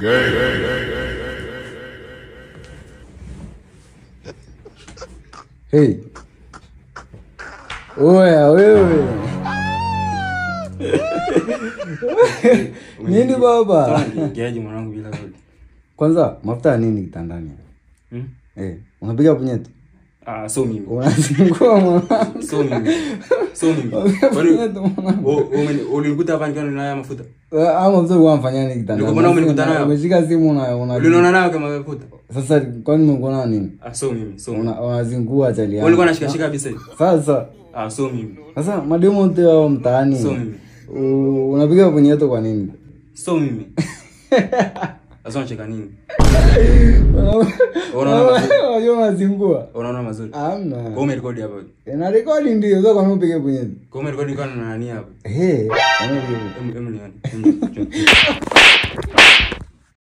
Hey. Oya wewe. Nini baba? Ngiaje mwanangu bila rudi. Kwanza mafuta nini kitandani? Unapiga punyeto? So mimi. Unazingua mwanangu. So mimi. Ulinikuta hapa nikiwa na mafuta. Mafuta unafanya nini kitandani? Niko mbona umenikuta nayo? Umeshika simu una Uliona nayo kama mafuta. Sasa kwani umeona nini? So mimi. Unazingua chali yangu. Ulikuwa unashika kabisa hivi. Sasa So mimi. Sasa mademo wote wao mtaani. So mimi. Unapiga punyeto kwa nini? So mimi. Sasa unacheka nini? Unazingua. Unaona mazuri. Hamna. Kwa umerekodi hapa. Na rekodi ndio sio kwa nini upige punyeto. Kwa umerekodi kwa nani hapa? Ehe. Nione.